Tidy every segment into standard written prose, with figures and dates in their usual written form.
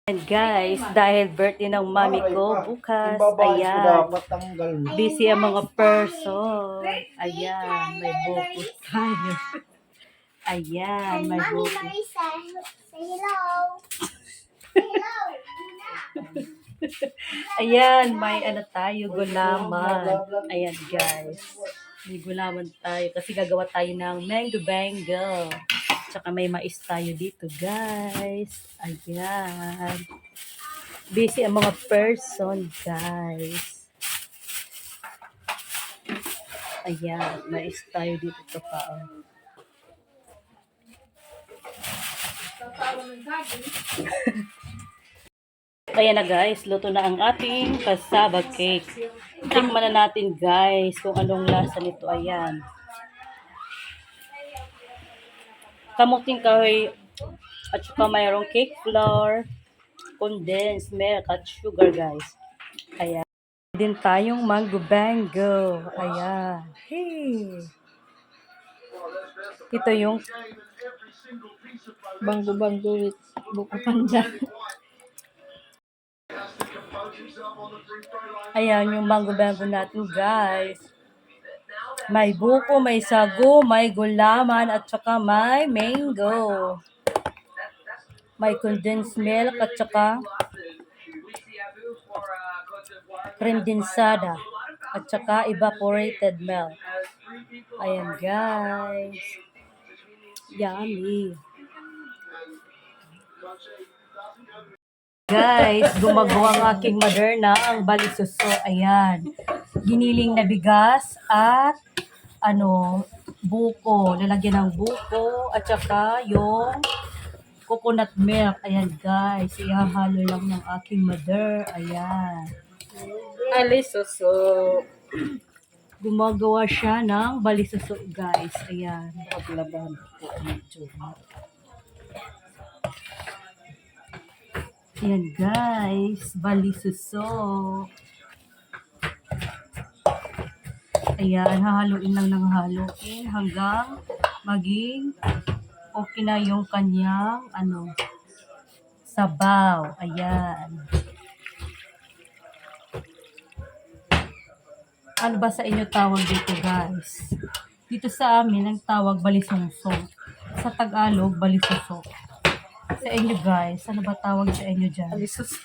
And guys, dahil birthday ng mami ko bukas, ayan, busy ang mga person. Ayan, may bukas tayo. Ayan, may bukas. Say hello. Say hello. Ayan, may ano tayo, gulaman. Ayan guys, may gulaman tayo kasi gagawa tayo ng mango bango. Tsaka may mais tayo dito guys. Ayan. Busy ang mga person, guys. Ayan, mais tayo dito sa pao. Ayan na guys, luto na ang ating cassava cake. Tikman na natin guys kung anong lasa nito. Ayan. Kamuting kahoy at saka mayroong cake flour, condensed milk at sugar guys. Ayan. Din tayong mango bango. Ayan. Hey. Ito yung Bango-bango with buko pandan. Ayan yung mango bango natin guys. May buko, may sago, may gulaman at saka may mango. May condensed milk at saka condensada at saka evaporated milk. Ayan guys. Yummy. Guys, gumagawa ang aking mother na ang balisuso. Ayan. Giniling na bigas at buko. Lalagyan ng buko at saka yung coconut milk. Ayan guys. Ihahalo lang ng aking mother. Ayan. Alisuso. Gumagawa siya ng balisuso guys. Ayan. Paglaban po medyo. Ayan guys. Balisuso. Ayan. Hahaluin lang ng haluin hanggang maging okay na yung kanyang sabaw. Ayan. Ano ba sa inyo tawag dito guys? Dito sa amin ang tawag balisungso. Sa Tagalog, balisuso. Sa inyo guys, ano ba tawag sa inyo dyan? Alisuso.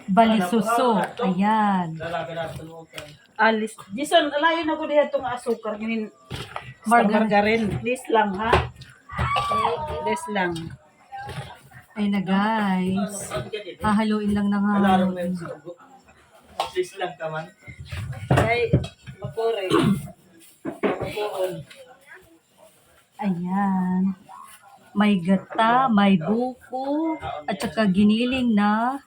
Balisuso. Ayan. Alis. Jason, alayo na ko diha itong asukar. Ngayon, Margarine. Please lang, ha? Please lang. Ayun na guys. Hahaluin lang ng hahaluin. Please lang ka man. Ay, mapore. Mapuon. Ayan. May gata, may buko, at saka giniling na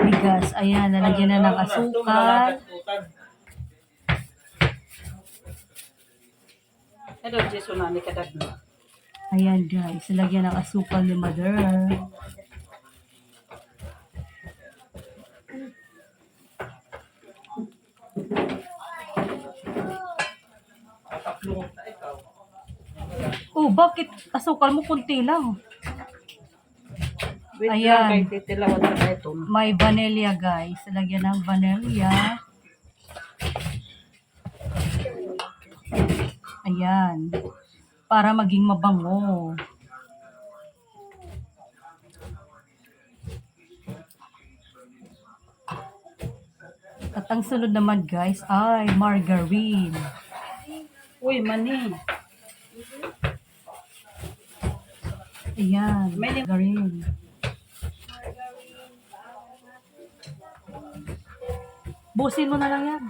bigas. Ayan, lalagyan na ng asukal. Ano, Jason, na ni kadag na. Ayan guys, lalagyan ng asukal ni mother. Oh, bakit asukal mo kunti lang? Wait Ayan. lang, kay titilawat na ito. May vanilla guys. Lagyan ng vanilla. Ayan. Para maging mabango. At ang sunod naman guys ay margarine. Uy, mani. Ayan. Margarine. Busin mo na lang yan.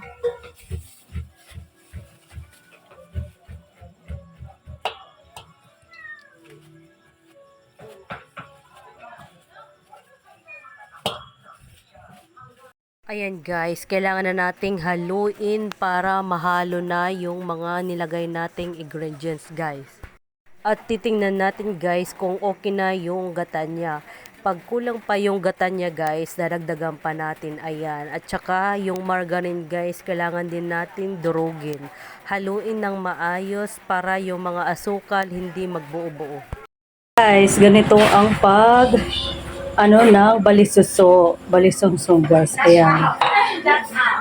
Ayan guys, kailangan na nating haluin para mahalo na yung mga nilagay nating ingredients guys. At titingnan natin guys kung okay na yung gata niya. Pag kulang pa yung gata niya guys, dadagdagan pa natin. Ayan. At saka yung margarine guys, kailangan din natin durugin. Haluin ng maayos para yung mga asukal hindi magbuo-buo. Guys, ganito ang ng balisungsong guys. Ayan.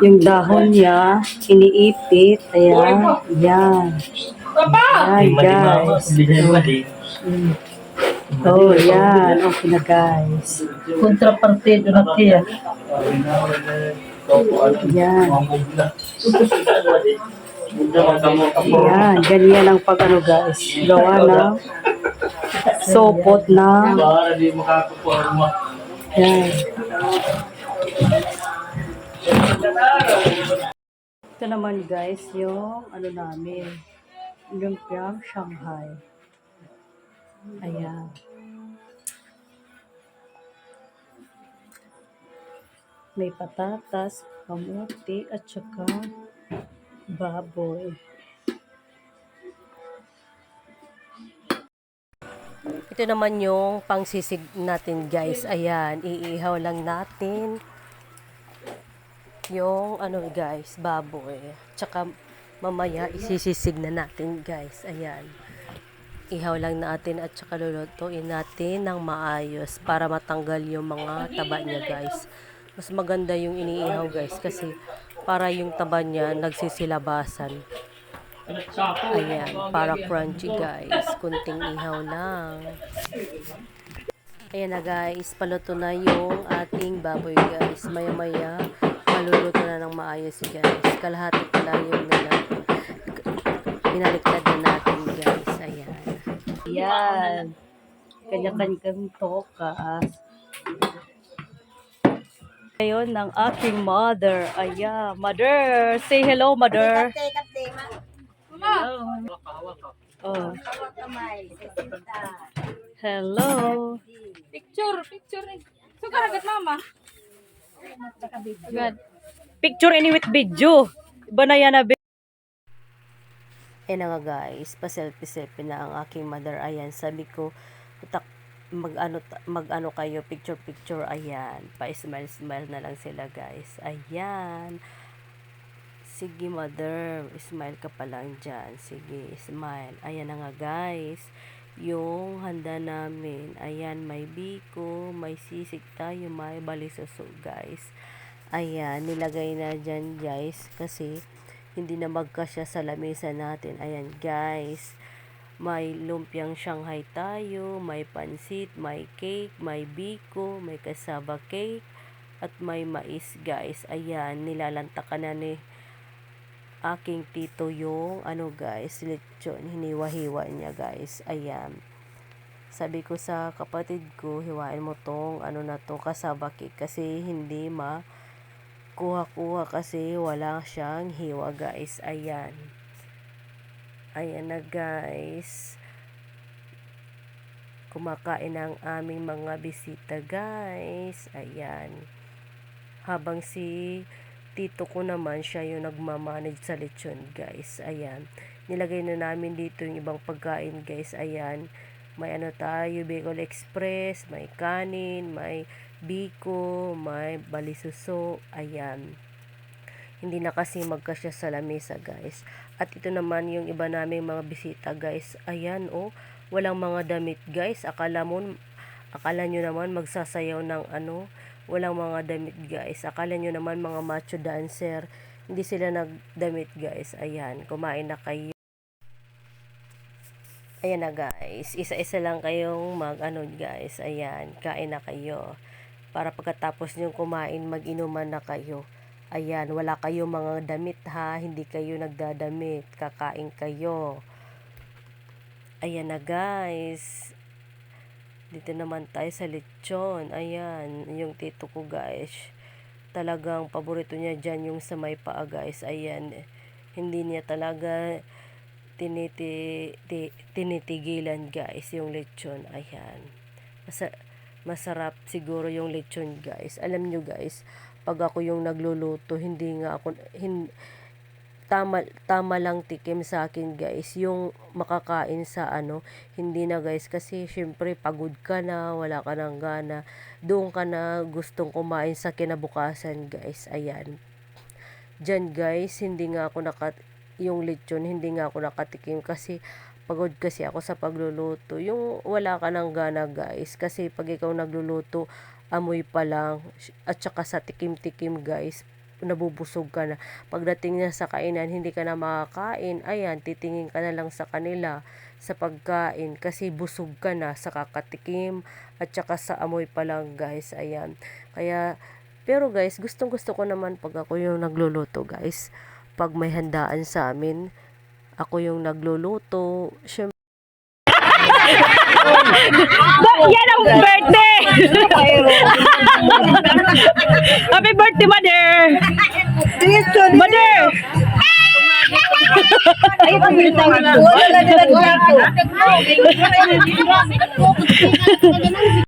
Yung dahon niya, iniipit. Ayan. Ayan. Ayan guys. Oh, yan. Okay na guys. Kontrapartido na tiya. Yan. Yan. Ganyan ang pag-ano guys. Gawa ng sopot na. Yan. Ito naman guys, yung namin. Lumpiang Shanghai. Ayan. May patatas, kamuti, at saka baboy. Ito naman yung pangsisig natin guys. Ayan, iihaw lang natin yung guys, baboy. Tsaka mamaya isisisig na natin guys. Ayan. Ihaw lang natin at saka lulutuin natin ng maayos para matanggal yung mga taba niya guys. Mas maganda yung iniihaw guys kasi para yung taba niya nagsisilabasan. Ayan, para crunchy guys. Kunting ihaw lang. Ayan na guys, paluto na yung ating baboy guys. Maya-maya, maluluto na ng maayos guys. Kalahati pa lang yung binaliktad na natin guys. Ayan. Yan. Kanya-kanyang tokas. Ngayon ng aking mother. Ayan. Mother. Say hello, mother. Hello. Oh. Hello. Picture. So, karagat mama. God. Picture any with video. Iba na yan na Ayan na nga guys, pa-selfie-selfie na ang aking mother. Ayan, sabi ko, mag-ano kayo, picture-picture. Ayan, pa-smile-smile na lang sila guys. Ayan. Sige mother, smile ka pa lang dyan. Sige, smile. Ayan na nga guys, yung handa namin. Ayan, may biko, may sisig tayo, may balisoso guys. Ayan, nilagay na dyan guys, kasi hindi na magkasya sa lamesa natin. Ayan guys, may lumpiang Shanghai tayo, may pansit, may cake, may biko, may cassava cake, at may mais guys. Ayan, nilalantakan na ni aking tito yung guys, lechon. Hiniwa-hiwa niya guys. Ayan. Sabi ko sa kapatid ko, hiwain mo tong na to, cassava cake, kasi hindi kuha-kuha kasi wala siyang hiwa guys. Ayan. Ayan na guys. Kumakain ang aming mga bisita guys. Ayan. Habang si tito ko naman, siya yung nagmamanage sa lechon guys. Ayan. Nilagay na namin dito yung ibang pagkain guys. Ayan. May tayo, Bicol Express, may kanin, may biko, may balisuso. Ayan. Hindi na kasi magkasya sa lamesa guys. At ito naman yung iba naming mga bisita guys. Ayan walang mga damit guys. Akala nyo naman magsasayaw ng walang mga damit guys. Akala nyo naman mga macho dancer. Hindi sila nagdamit guys. Ayan, kumain na kayo. Ayan na guys, isa-isa lang kayong guys. Ayan, kain na kayo. Para pagkatapos nyo kumain, mag-inuman na kayo. Ayan, wala kayo mga damit ha. Hindi kayo nagdadamit. Kakain kayo. Ayan na guys. Dito naman tayo sa lechon. Ayan, yung tito ko guys. Talagang paborito niya dyan yung sa may paa guys. Ayan, hindi niya talaga tinitigilan guys yung lechon. Ayan. Masarap siguro yung lechon guys. Alam nyo guys, pag ako yung nagluluto, tama lang tikim sa akin guys yung makakain sa hindi na guys, kasi syempre pagod ka na, wala ka ng gana, doon ka na gustong kumain sa kinabukasan guys. Ayan, dyan guys, yung lechon hindi nga ako nakatikim kasi Pagod kasi ako sa pagluluto. Yung wala ka ng gana guys. Kasi pag ikaw nagluluto, amoy pa lang. At saka sa tikim-tikim guys, nabubusog ka na. Pagdating na sa kainan, hindi ka na makakain. Ayan, titingin ka na lang sa kanila sa pagkain. Kasi busog ka na sa kakatikim. At saka sa amoy pa lang guys. Ayan. Kaya, pero guys, gustong gusto ko naman pag ako yung nagluluto guys. Pag may handaan sa amin, ako yung nagluluto. Syempre, Yan ang birthday! Happy birthday, mother! Mother! Ay, pag